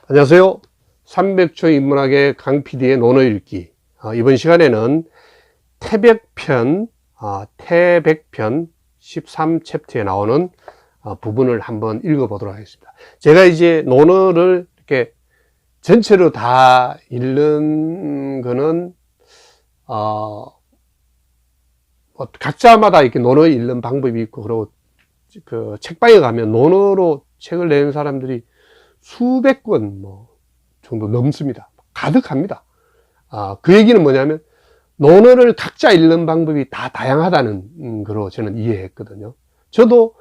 안녕하세요. 300초 인문학의 강 PD의 논어 읽기. 이번 시간에는 태백편 13챕터에 나오는 부분을 한번 읽어보도록 하겠습니다. 제가 이제 논어를 이렇게 전체로 다 읽는 거는 각자마다 이렇게 논어 읽는 방법이 있고, 그리고 그 책방에 가면 논어로 책을 내는 사람들이 수백 권 정도 넘습니다. 가득합니다. 그 얘기는 뭐냐면 논어를 각자 읽는 방법이 다 다양하다는 거로 저는 이해했거든요. 저도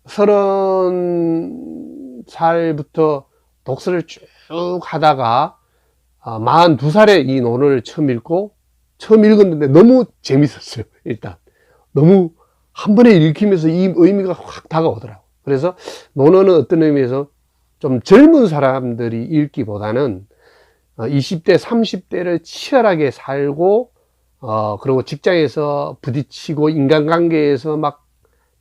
30살부터 독서를 쭉 하다가 42살에 이 논어를 처음 읽었는데 너무 재밌었어요. 일단 너무 한 번에 읽히면서 이 의미가 확 다가오더라고요. 그래서 논어는 어떤 의미에서 좀 젊은 사람들이 읽기보다는 20대, 30대를 치열하게 살고, 그리고 직장에서 부딪히고, 인간관계에서 막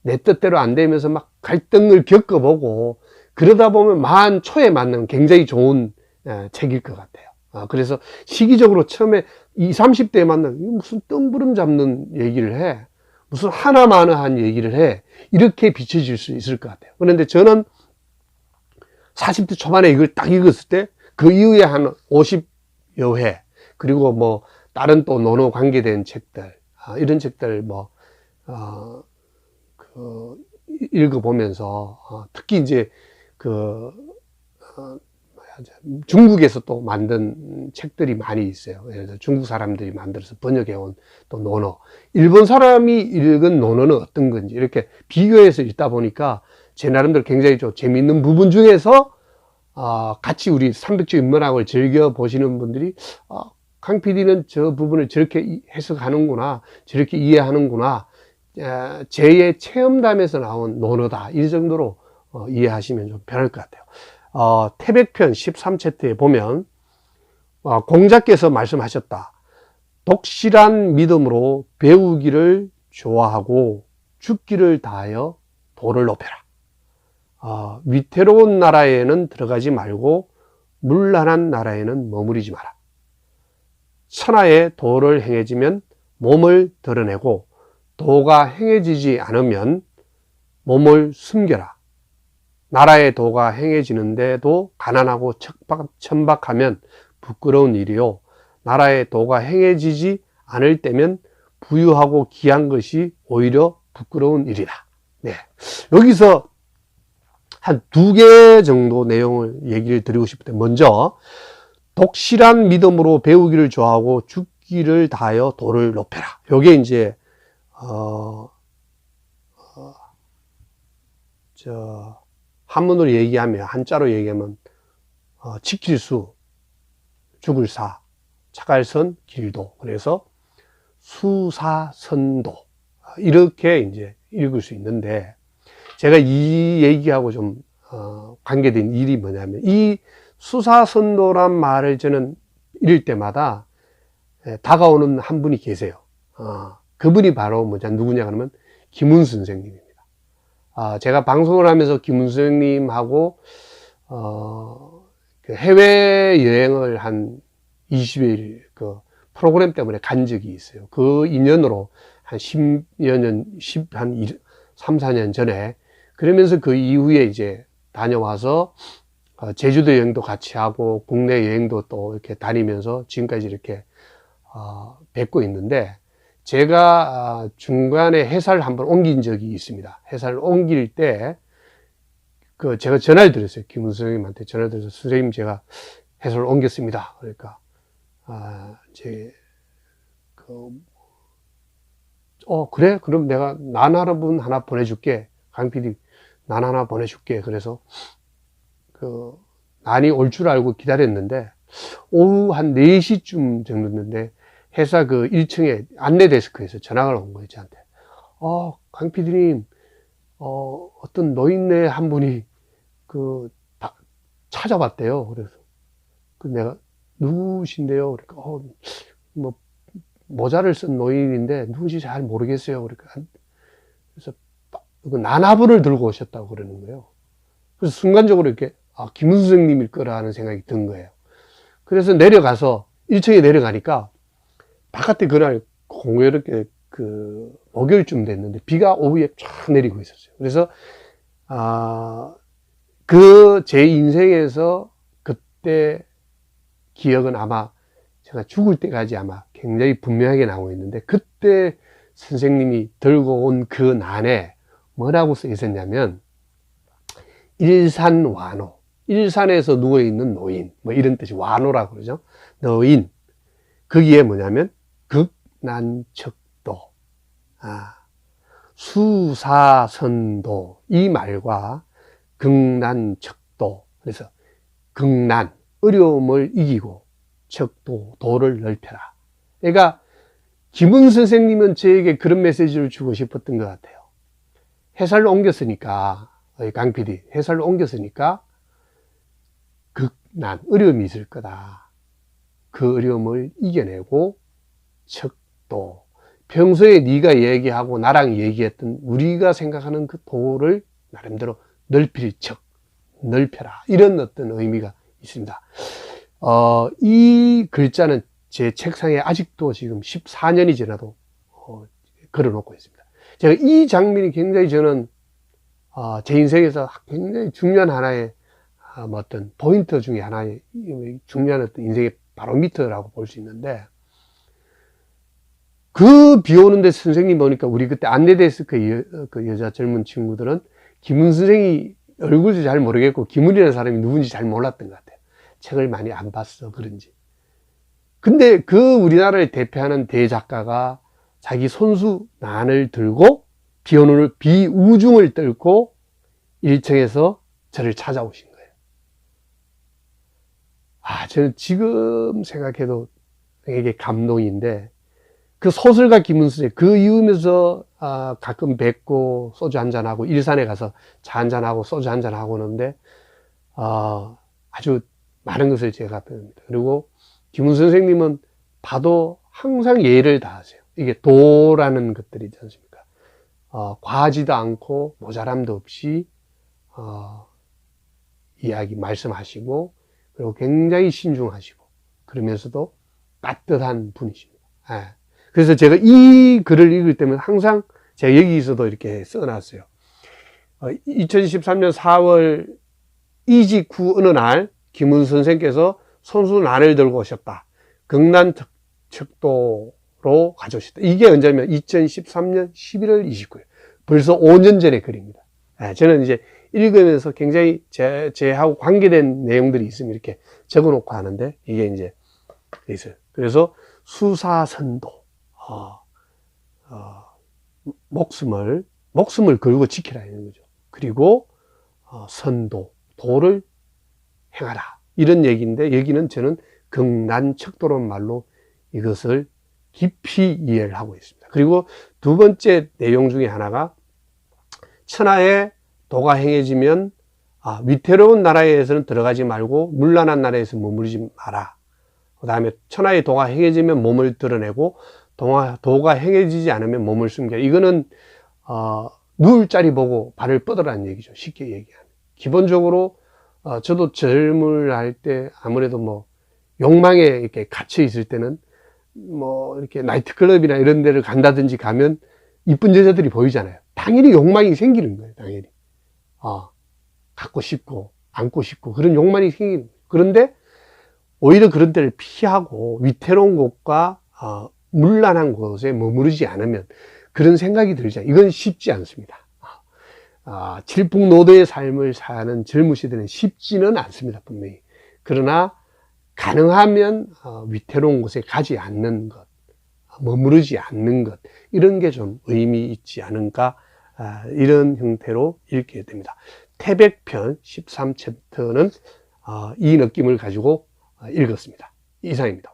내 뜻대로 안 되면서 막 갈등을 겪어보고, 그러다 보면 만 초에 맞는 굉장히 좋은 책일 것 같아요. 그래서 시기적으로 처음에 20, 30대에 맞는, 무슨 뜬구름 잡는 얘기를 해. 무슨 하나마나한 얘기를 해. 이렇게 비춰질 수 있을 것 같아요. 그런데 저는 40대 초반에 이걸 딱 읽었을 때, 그 이후에 한 50여 회, 그리고 다른 또 논어 관계된 책들, 이런 책들 읽어보면서, 특히 이제 중국에서 또 만든 책들이 많이 있어요. 예를 들어 중국 사람들이 만들어서 번역해온 또 논어, 일본 사람이 읽은 논어는 어떤 건지 이렇게 비교해서 읽다 보니까 제 나름대로 굉장히 좀 재미있는 부분 중에서 같이 우리 300조 인문학을 즐겨보시는 분들이 강 PD는 저 부분을 저렇게 해석하는구나, 저렇게 이해하는구나, 제 체험담에서 나온 논어다, 이 정도로 이해하시면 좀 편할 것 같아요. 태백편 13챕터에 보면 공자께서 말씀하셨다. 독실한 믿음으로 배우기를 좋아하고 죽기를 다하여 도를 높여라. 위태로운 나라에는 들어가지 말고 문란한 나라에는 머무르지 마라. 천하에 도를 행해지면 몸을 드러내고 도가 행해지지 않으면 몸을 숨겨라. 나라의 도가 행해지는데도 가난하고 천박하면 부끄러운 일이요. 나라의 도가 행해지지 않을 때면 부유하고 귀한 것이 오히려 부끄러운 일이다. 네. 여기서 한 2개 정도 내용을 얘기를 드리고 싶은데, 먼저 독실한 믿음으로 배우기를 좋아하고 죽기를 다하여 도를 높여라. 요게 이제 한문으로 얘기하면, 한자로 얘기하면 지킬 수, 죽을 사, 착할 선, 길도. 그래서 수사선도, 이렇게 이제 읽을 수 있는데, 제가 이 얘기하고 좀 관계된 일이 뭐냐면, 이 수사선도란 말을 저는 읽을 때마다 다가오는 한 분이 계세요. 그분이 바로 누구냐 그러면 김훈 선생님입니다. 제가 방송을 하면서 김훈 선생님하고 해외여행을 한 20일 그 프로그램 때문에 간 적이 있어요. 그 인연으로 한 10여 년, 한 3, 4년 전에, 그러면서 그 이후에 이제 다녀와서 제주도 여행도 같이 하고 국내 여행도 또 이렇게 다니면서 지금까지 이렇게 뵙고 있는데, 제가 중간에 회사를 한번 옮긴 적이 있습니다. 회사를 옮길 때 제가 전화를 드렸어요. 김훈 선생님한테 전화를 드려서, 선생님 제가 회사를 옮겼습니다. 그러니까 그래? 그럼 내가 난화분 하나 보내줄게. 강 PD 난 하나 보내줄게. 그래서 난이 올 줄 알고 기다렸는데, 오후 한 4시쯤 정도였는데 회사 1층에 안내 데스크에서 전화가 온 거예요, 저한테. 강 PD님, 어떤 노인네 한 분이 찾아봤대요. 그래서 내가 누구신데요? 그러니까 모자를 쓴 노인인데 누군지 잘 모르겠어요. 그러니까 그래서 난화분을 들고 오셨다고 그러는 거예요. 그래서 순간적으로 이렇게 김은수 선생님일 거라는 생각이 든 거예요. 그래서 내려가서 1층에 내려가니까 바깥에 그날 공교롭게 목요일쯤 됐는데 비가 오후에 쫙 내리고 있었어요. 그래서 제 인생에서 그때 기억은 아마 제가 죽을 때까지 아마 굉장히 분명하게 나오고 있는데, 그때 선생님이 들고 온 그 난에 뭐라고 써 있었냐면 일산완호, 일산에서 누워있는 노인, 뭐 이런 뜻이 완호라고 그러죠. 노인. 거기에 뭐냐면 극난척도, 수사선도, 이 말과 극난척도. 그래서 극난, 어려움을 이기고, 척도, 도를 넓혀라. 그러니까 김은 선생님은 저에게 그런 메시지를 주고 싶었던 것 같아요. 회사를 옮겼으니까, 강 PD, 회사를 옮겼으니까 극난, 어려움이 있을 거다. 그 어려움을 이겨내고 척도, 평소에 네가 얘기하고 나랑 얘기했던 우리가 생각하는 그 도를 나름대로 넓힐 척, 넓혀라. 이런 어떤 의미가 있습니다. 이 글자는 제 책상에 아직도 지금 14년이 지나도 걸어놓고 있습니다. 제가 이 장면이 굉장히 저는 제 인생에서 굉장히 중요한 하나의 어떤 포인트 중에 하나의 중요한 어떤 인생의 바로미터라고 볼 수 있는데, 그 비 오는데 선생님 보니까 우리 그때 안내됐을 그 여자 젊은 친구들은 김은 선생이 얼굴도 잘 모르겠고 김은이라는 사람이 누군지 잘 몰랐던 것 같아요. 책을 많이 안 봤어 그런지. 근데 그 우리나라를 대표하는 대작가가 자기 손수 난을 들고 비우중을 뚫고 1층에서 저를 찾아오신 거예요. 저는 지금 생각해도 되게 감동인데, 그 소설가 김은수의 그 이후면서 가끔 뵙고 소주 한잔하고 일산에 가서 차 한잔하고 소주 한잔하고 오는데 아주 많은 것을 제가 배웁니다. 그리고 김은수 선생님은 봐도 항상 예의를 다하세요. 이게 도라는 것들이 있지 않습니까? 과하지도 않고 모자람도 없이 말씀하시고, 그리고 굉장히 신중하시고, 그러면서도 따뜻한 분이십니다. 그래서 제가 이 글을 읽을 때면 항상 제가 여기서도 이렇게 써놨어요. 2013년 4월 이직 후 어느 날 김은수 선생께서 손수 난을 들고 오셨다. 극난척도로 가져오셨다. 이게 언제냐면 2013년 11월 29일. 벌써 5년 전의 글입니다. 저는 이제 읽으면서 굉장히 제하고 관계된 내용들이 있으면 이렇게 적어 놓고 하는데, 이게 이제 있어요. 그래서 수사선도, 목숨을 걸고 지키라 이런 거죠. 그리고 선도, 도를 행하라 이런 얘기인데, 여기는 저는 극난척도라는 말로 이것을 깊이 이해를 하고 있습니다. 그리고 두 번째 내용 중에 하나가, 천하에 도가 행해지면 위태로운 나라에서는 들어가지 말고 문란한 나라에서 머무르지 마라. 그 다음에 천하의 도가 행해지면 몸을 드러내고 도가 행해지지 않으면 몸을 숨겨라. 이거는 누울 자리 보고 발을 뻗으라는 얘기죠. 쉽게 얘기하면. 기본적으로 저도 젊을 할 때 아무래도 뭐 욕망에 이렇게 갇혀 있을 때는 뭐 이렇게 나이트클럽이나 이런 데를 간다든지 가면 이쁜 여자들이 보이잖아요. 당연히 욕망이 생기는 거예요. 당연히 갖고 싶고 안고 싶고 그런 욕망이 생기는 거예요. 그런데 오히려 그런 데를 피하고 위태로운 곳과 문란한 곳에 머무르지 않으면 그런 생각이 들지 않아요. 이건 쉽지 않습니다. 질풍노도의 삶을 사는 젊은 시대는 쉽지는 않습니다. 분명히. 그러나 가능하면 위태로운 곳에 가지 않는 것, 머무르지 않는 것, 이런 게 좀 의미 있지 않은가, 이런 형태로 읽게 됩니다. 태백편 13챕터는 이 느낌을 가지고 읽었습니다. 이상입니다.